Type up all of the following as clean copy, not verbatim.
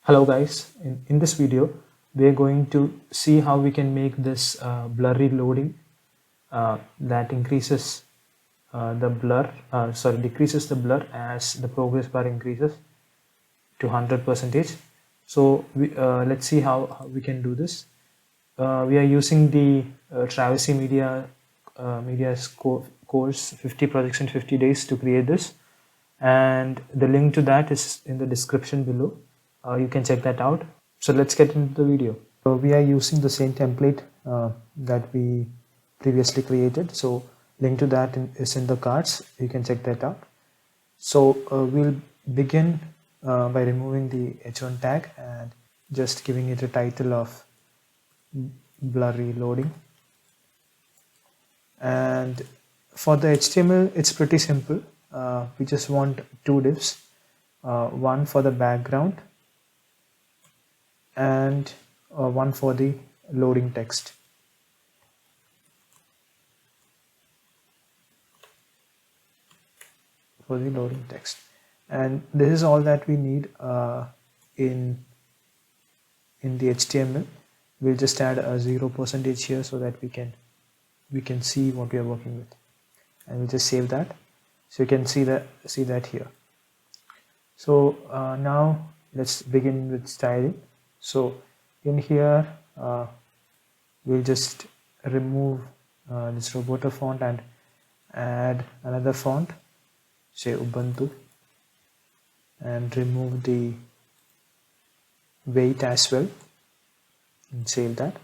Hello guys, in this video we are going to see how we can make this blurry loading that increases decreases the blur as the progress bar increases to 100%. So let's see how we can do this. We are using the Travesty Media's course 50 projects in 50 days to create this, and the link to that is in the description below. You can check that out. So let's get into the video. So we are using the same template that we previously created. So link to that is in the cards. You can check that out. So we'll begin by removing the h1 tag and just giving it a title of blurry loading. And for the HTML, it's pretty simple. We just want two divs, one for the background and one for the loading text. And this is all that we need in the HTML. We'll just add a 0% here so that we can see what we are working with, and we'll just save that so you can see that here. So now let's begin with styling. So in here we'll just remove this Roboto font and add another font, say Ubuntu, and remove the weight as well and save that.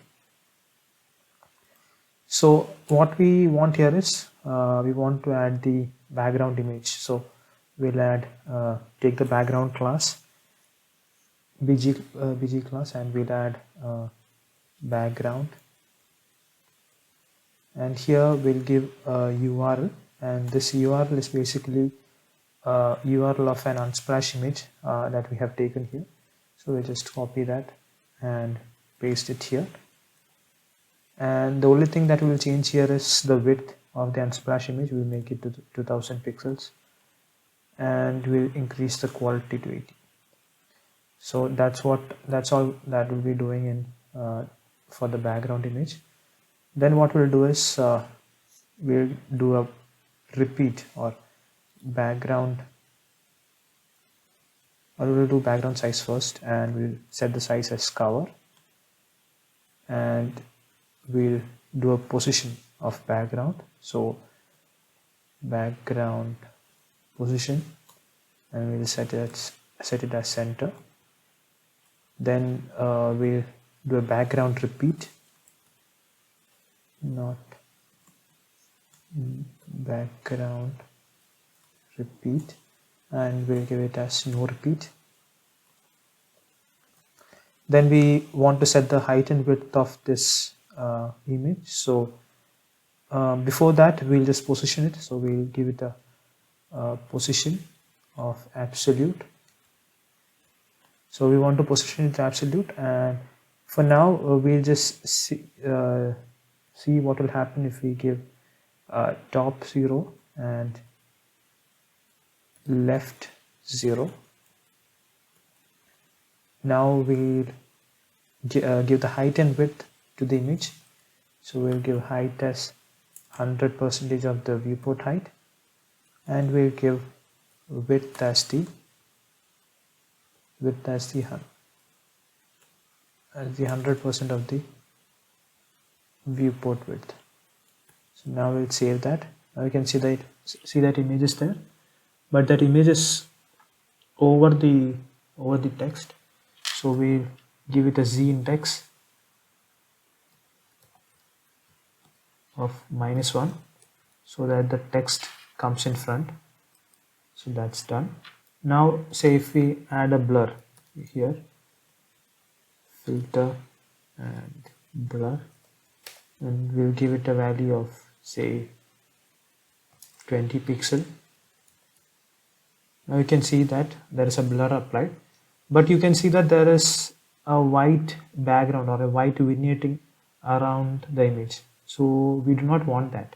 So what we want here is we want to add the background image. So we'll add take the background class BG class, and we'll add background, and here we'll give a URL, and this URL is basically URL of an Unsplash image that we have taken here. So we'll just copy that and paste it here, and the only thing that will change here is the width of the Unsplash image. We'll make it to 2000 pixels, and we'll increase the quality to 80. So that's all that we'll be doing in for the background image. Then what we'll do is we'll do a repeat or background, or we'll do background size first, and we'll set the size as cover, and we'll do a position of background. So background position, and we'll set it as center. Then we'll do a background repeat, not background repeat, and we'll give it as no repeat. Then we want to set the height and width of this image. So before that we'll just position it. So we'll give it a position of absolute. So we want to position it absolute, and for now we'll just see what will happen if we give top 0 and left 0. Now we'll give the height and width to the image. So we'll give height as 100% of the viewport height, and we'll give width as the 100% of the viewport width. So now we'll save that. Now you can see that image is there, but that image is over the text. So we'll give it a z index of -1 so that the text comes in front. So that's done. Now say if we add a blur here, filter and blur, and we'll give it a value of say 20 pixel. Now you can see that there is a blur applied, but you can see that there is a white background or a white vignetting around the image. So we do not want that.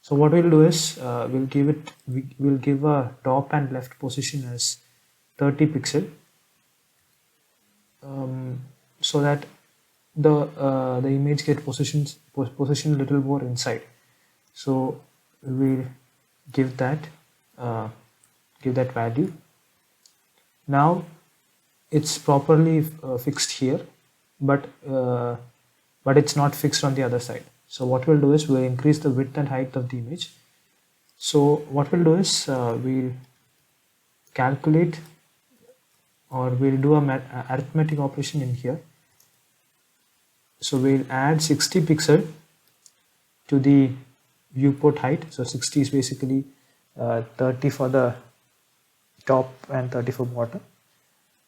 So what we'll do is we'll give a top and left position as 30 pixel, so that the image get positioned a little more inside. So we'll give that value. Now it's properly fixed here, but it's not fixed on the other side. So what we'll do is we'll increase the width and height of the image. So what we'll do is we'll calculate, or we'll do a arithmetic operation in here. So we'll add 60 pixel to the viewport height. So 60 is basically 30 for the top and 30 for bottom.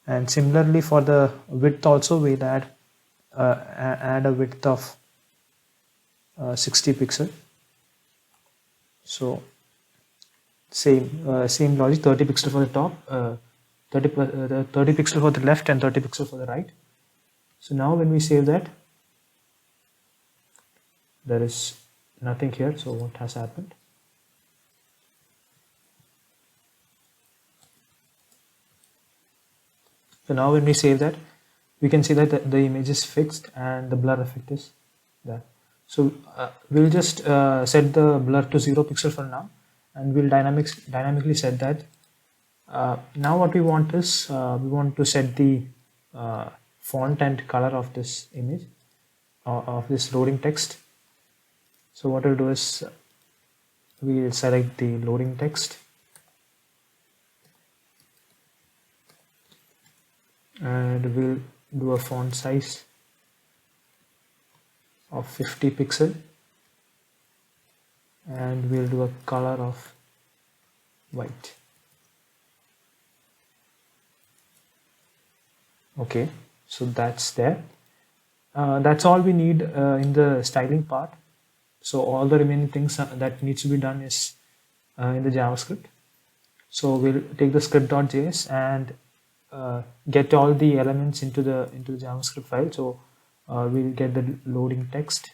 And similarly for the width also, we'll add a width of 60 pixel. So same logic, 30 pixel for the top, 30 pixel for the left and 30 pixel for the right. So now when we save that, there is nothing here. So what has happened? So now when we save that, we can see that the image is fixed and the blur effect is there. So we'll just set the blur to 0 pixel for now, and we'll dynamically set that. Now what we want is we want to set the font and color of this image, of this loading text. So what we'll do is we'll select the loading text, and we'll do a font size of 50 pixel, and we'll do a color of white. Okay, so that's there. That's all we need in the styling part. So all the remaining things that needs to be done is in the JavaScript. So we'll take the script.js and get all the elements into the JavaScript file. So we'll get the loading text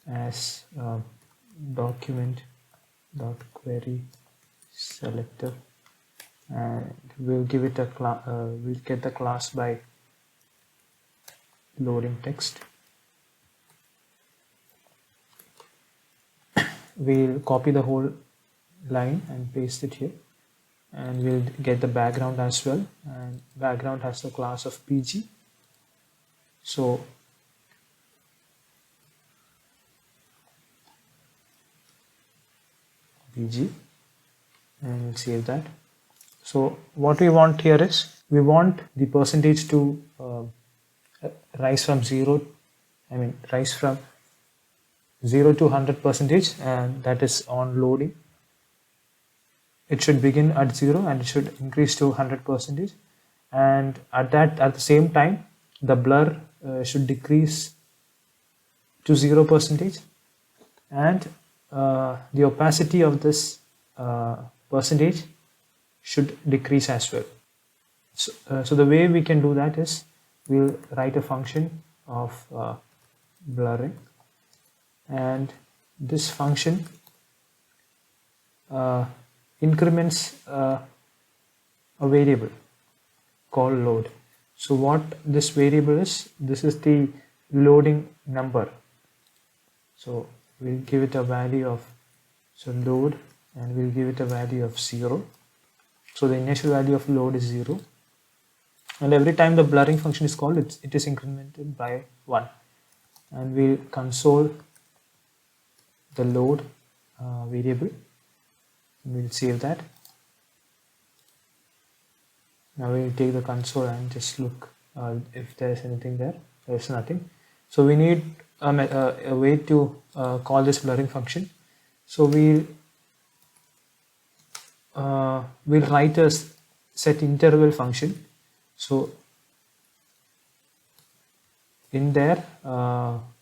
as document.query selector, and we'll give it a we'll get the class by loading text. We'll copy the whole line and paste it here, and we'll get the background as well, and background has the class of PG. So PG, and we'll save that. So what we want here is we want the percentage to rise from 0 to 100%, and that is on loading. It should begin at 0 and it should increase to 100%, and at the same time the blur should decrease to 0%, and the opacity of this percentage should decrease as well. So the way we can do that is we'll write a function of blurring, and this function increments a variable called load. So what this variable is, this is the loading number. So we'll give it a value of load, and we'll give it a value of 0. So the initial value of load is 0, and every time the blurring function is called, it is incremented by 1, and we'll console the load variable. We'll save that. Now we'll take the console and just look if there is anything there. There's nothing. So we need a way to call this blurring function. So we'll write a set interval function. So in there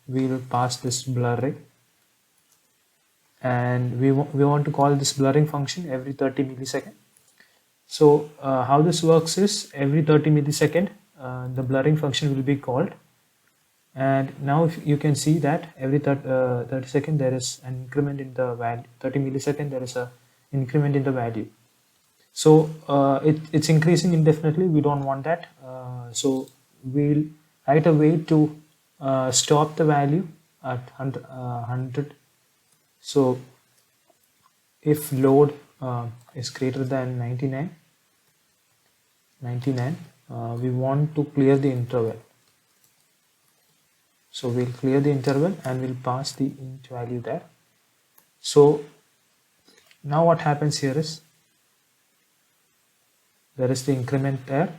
we'll pass this blurring, and we want to call this blurring function every 30 milliseconds. So how this works is every 30 milliseconds the blurring function will be called, and now if you can see that every 30 seconds there is an increment in the value. 30 milliseconds there is a increment in the value. So it's increasing indefinitely. We don't want that. So we'll write a way to stop the value at 100. So if load is greater than 99, we want to clear the interval. So we'll clear the interval and we'll pass the int value there. So now what happens here is there is the increment there,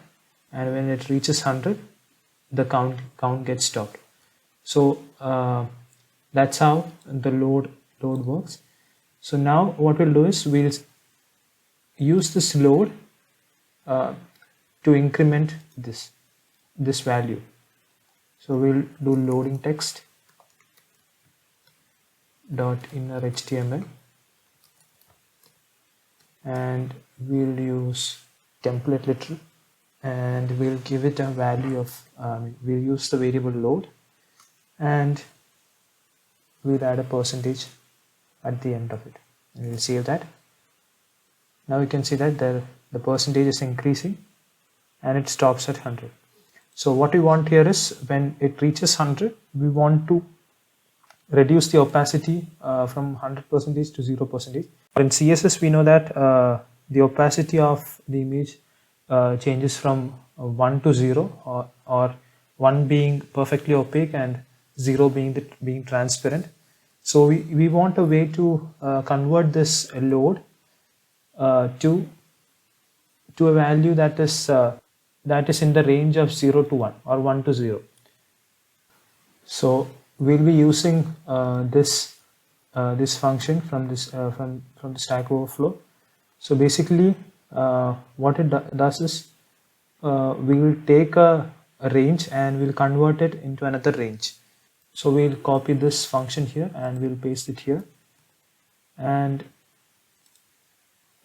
and when it reaches 100, the count gets stopped. So that's how the load works. So now what we'll do is we'll use this load to increment this value. So we'll do loading text dot inner HTML, and we'll use template literal, and we'll give it a value of we'll use the variable load, and we'll add a percentage at the end of it, and we'll save that. Now you can see that the percentage is increasing and it stops at 100. So what we want here is when it reaches 100, we want to reduce the opacity from 100% to 0%. In CSS, we know that the opacity of the image changes from 1 to 0, or 1 being perfectly opaque and 0 being transparent. So we want a way to convert this load to a value that is in the range of 0 to 1 or 1 to 0. So we'll be using this function from the Stack Overflow. So basically what it does is we will take a range and we'll convert it into another range. So we'll copy this function here and we'll paste it here, and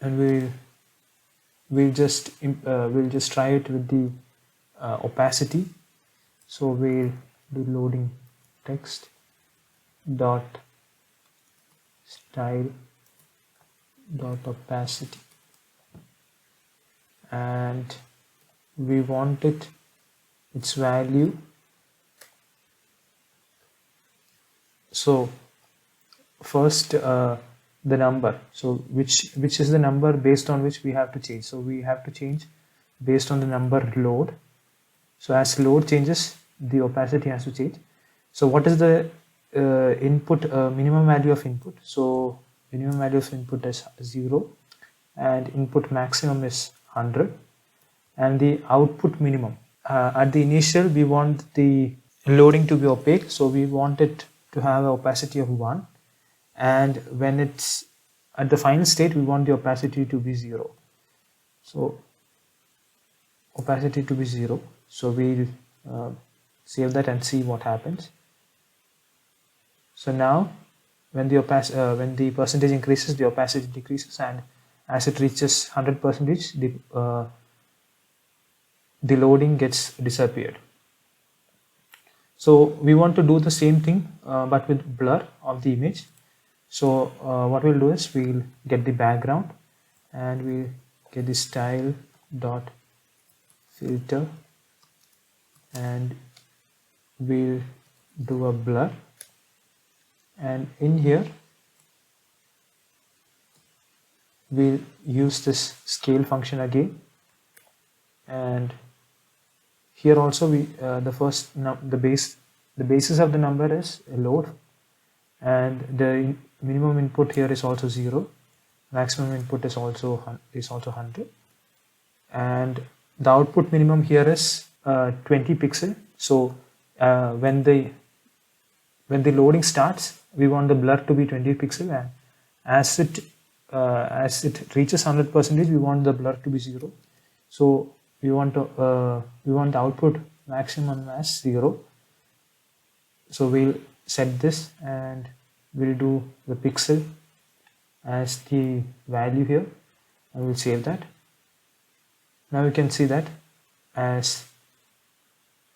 we'll just try it with the opacity. So we'll do loading text dot style dot opacity, and we want its value. So first the number, so which is the number based on which we have to change. So we have to change based on the number load. So as load changes, the opacity has to change. So what is the input minimum value of input? So minimum value of input is 0 and input maximum is 100, and the output minimum at the initial we want the loading to be opaque, so we want it to have an opacity of 1, and when it's at the final state we want the opacity to be 0. So opacity to be 0. So we'll save that and see what happens. So now when the percentage increases, the opacity decreases, and as it reaches 100%, the loading gets disappeared. So we want to do the same thing but with blur of the image. So what we'll do is we'll get the background and we'll get the style dot filter, and we'll do a blur, and in here we'll use this scale function again, and here also we the basis of the number is a load, and the minimum input here is also 0, maximum input is also 100, and the output minimum here is 20 pixel. So when the loading starts, we want the blur to be 20 pixel, and as it reaches 100%, we want the blur to be 0. So we want the output maximum as 0. So we'll set this and we'll do the pixel as the value here, and we'll save that. Now you can see that as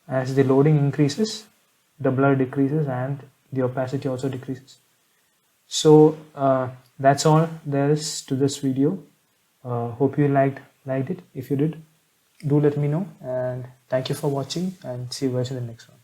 the loading increases, the blur decreases and the opacity also decreases. So that's all there is to this video. Hope you liked it. If you did, do let me know, and thank you for watching, and see you guys in the next one.